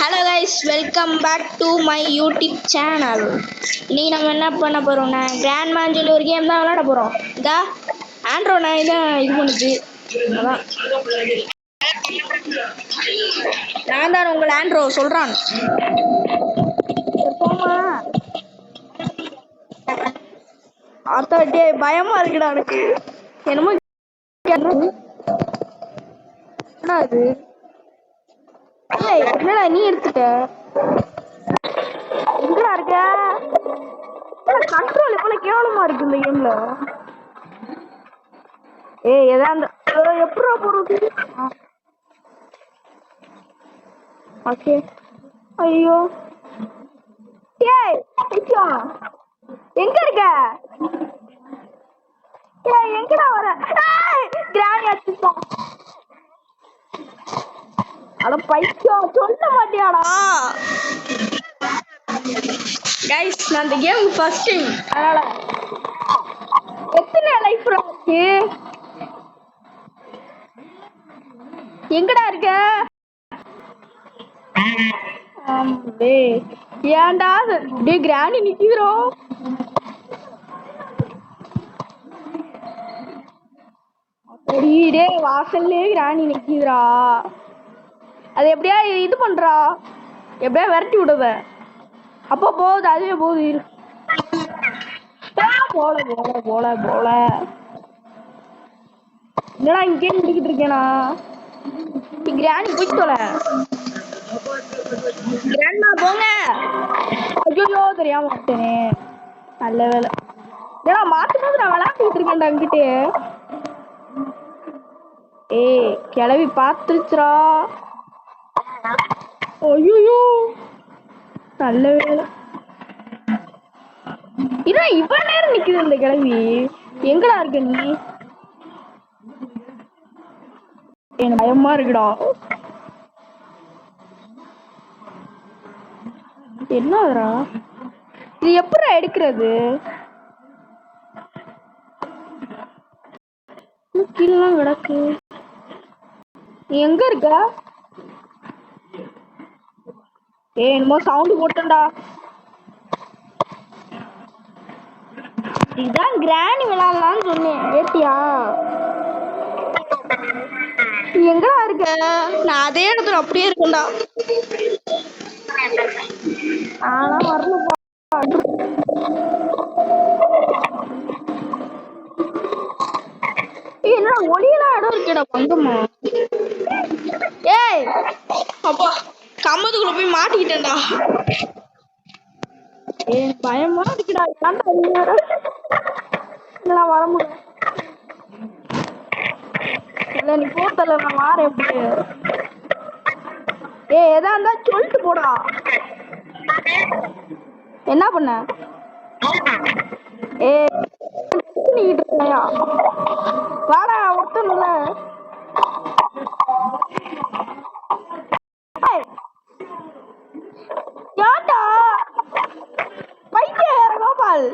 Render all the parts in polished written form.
Hello guys, welcome back to my YouTube channel. இன்னைக்கு நம்ம என்ன பண்ண போறோம்னா கிராண்ட் மேன் சொல்லி ஒரு கேம் தான் விளையாட போறோம். இதா ஆண்ட்ரோ நான் இதான் இது பண்ணுது. அதான் நான் தான் உங்கள் ஆண்ட்ரோ சொல்றான். போமா அத்தாட்டே பயமா இருக்குடா எனக்கு. என்னமோ என்ன அது? என்னடா நீ எடுத்துட்ட? எங்கடா இருக்க? கண்ட்ரோல் எவ்வளவு கேவலமா இருக்கு இந்த கேம்ல. ஏதாவது எப்படா போறது? ஓகே. ஐயோ ஏய் ஐயோ எங்க இருக்க? ஏய் எங்கடா வர? கிராணி அடிச்சுட்டா. அட பைத்தியம், சொல்ல மாட்டியாடா? கைஸ், நான் இந்த கேம் ஃபர்ஸ்ட் டைம், அதனால எத்தனை லைஃப் இருக்கு? எங்கடா இருக்க? ஏன்டா டே கிராணி நிக்கிறோ? டே வாசல்லே கிராணி நிக்கிறா. அது எப்படியா இது பண்றா, எப்படியா விரட்டி விடுவ. அப்போ போகுது, அதுவே போகுது. இரு போல போல போல போல என்னடா இங்கே முடிக்கிட்டு இருக்கேனா? கிராணி போய் தொலை. கிராண்ட்மா போங்க. ஐயோ தெரியாம மாட்டேனே. நல்ல வேலை. ஏன்னா மாத்தும் போது நான் விளையாண்டுட்டு இருக்கேன்டா அங்கிட்டே. கிளவி பாத்துருச்சுரா. ஐயோ நல்ல வேலை. இதான் இவ்வளவு நேரம் நிக்குது இந்த கிளவி. எங்கடா இருக்க நீ? எனக்கு பயமா இருக்குடா. என்னடா இது? எப்படி எடுக்கிறது? கீழலாம் கிடக்கு. எங்க இருக்க? என்னமோ சவுண்ட் போட்டா. இதான் கிராணி விளையாடலாம்னு சொன்னேன், ஏத்தியா? எங்கடா இருக்க? நான் அதே இடத்துல அப்படியே இருக்கேன்டா. ஆனா வரணும். என்ன ஒளியெல்லாம் இடம் இருக்கேடா பங்கம்மா. ஏய் அப்பா, கம்பத்துக்குள்ள போய் மாட்டிக்கிட்டேன்டா. பயமா இருக்குடா. நான் வர முடியும் இல்ல, நீ போத்தல, நான் வாரேன். எப்படி எதா இருந்தா சொல்லிட்டு போடா. என்ன பண்ண? வாடா ஒருத்தன்ல. யாட்டா பைத்திய கோபால்.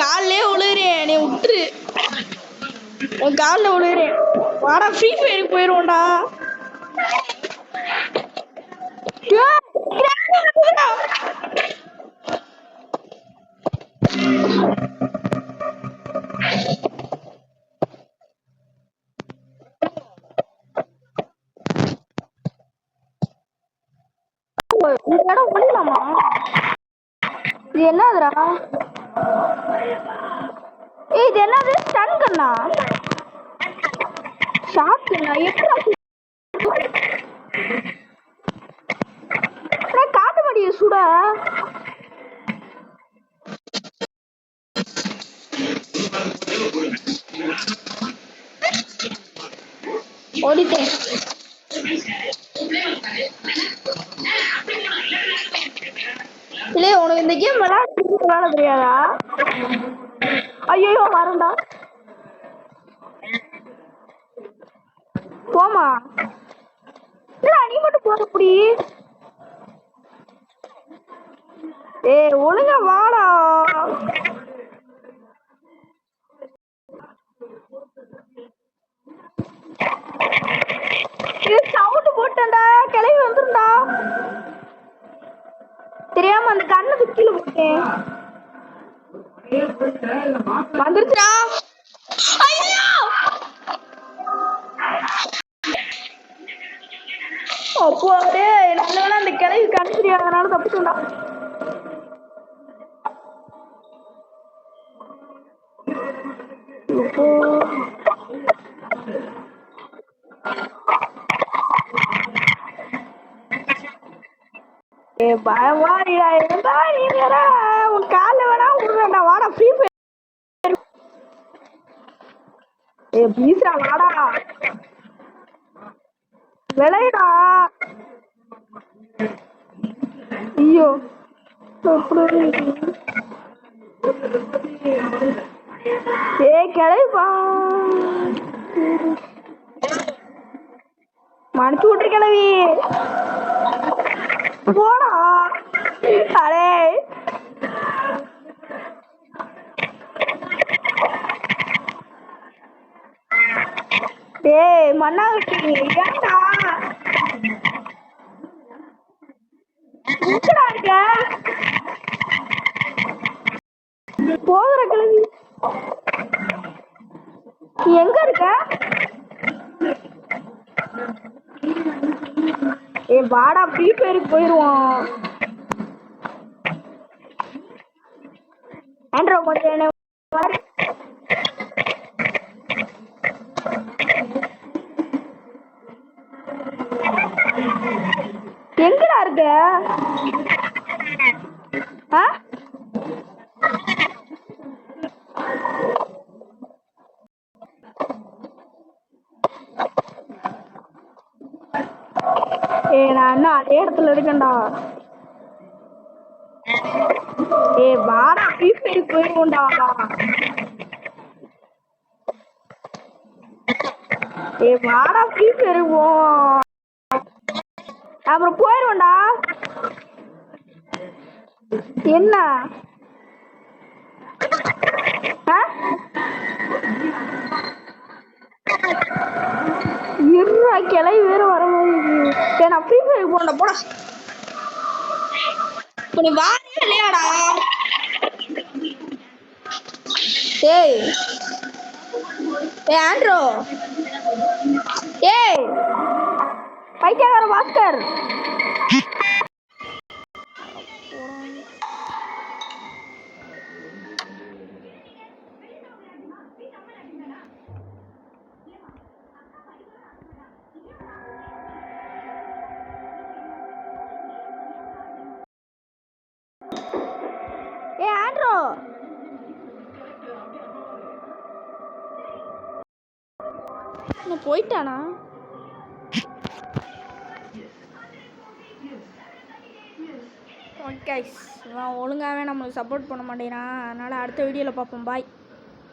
காலே உழுறேன், நீ விட்டுரு. உன் காலில் விழுகிறேன். வாடா ஃப்ரீ ஃபயருக்கு போயிடுவோம்டா. இந்த இடம் ஒளியலாமா? இது என்னதுடா? இது என்னது? ஸ்டன் கண்ணா? ஷாட் கண்ணா? எப்படி காட்ட மாட்டிய சுட? ஓடிட்டேன். இல்ல உனக்கு இந்த கேம் விளையாட தெரியாதா? ஐயோ வரண்டா. போமா நீ மட்டும் போற புடி. ஒழுங்க வாடா. வந்துட்டேன்டா, கிளம்பி வந்துருண்டா. தெரியாம அந்த கண்ணை கீழே போட்டேன். வந்துருச்சுடா. ஐயோ அப்போ நல்ல அந்த கிளவி கண்ணு தெரியாதனால தப்பிச்சுடா. பயமாரியா இருந்தா நீ வேற உன் கால வேணா விடுறா. வாடா ஃப்ரீ ஃபயர். ப்ளீஸ்டா வாடா விளையடா. ஐயோ கிளவிப்பா மனுச்சு விட்டுரு கிளவி போடா. அடே டேய் மண்ணாங்கட்டி ஏன்டா எங்கடா இருக்க? போகிற கிளவி எங்க இருக்க? வாடா ஃப்ரீ ஃபயருக்கு போயிருவோம். ஆண்ட்ரோ கொஞ்சம் என்ன எங்கடா இருக்க? நான் என்ன அதே இடத்துல இருக்கேன்டா. வாடா ஃப்ரீ ஃபயருக்கு போயிருவோம்டா. வாடா ஃப்ரீ ஃபயருக்கு போவோம். அப்புறம் போயிருவோம்டா. என்ன இருறா கிளவி வேற வர மாதிரி. நான் ஃப்ரீ ஃபயருக்கு போண்டா போடா. நீ வாரியா இல்லையாடா? ஏய் ஆண்ட்ரோ பைத்தியக்கார பாஸ்கர். ஆண்ட்ரோ போயிட்டானா? ஓகே இவன் ஒழுங்காகவே நம்மளுக்கு சப்போர்ட் பண்ண மாட்டேங்கிறான். அதனால் அடுத்த வீடியோவில் பார்ப்போம். பாய்.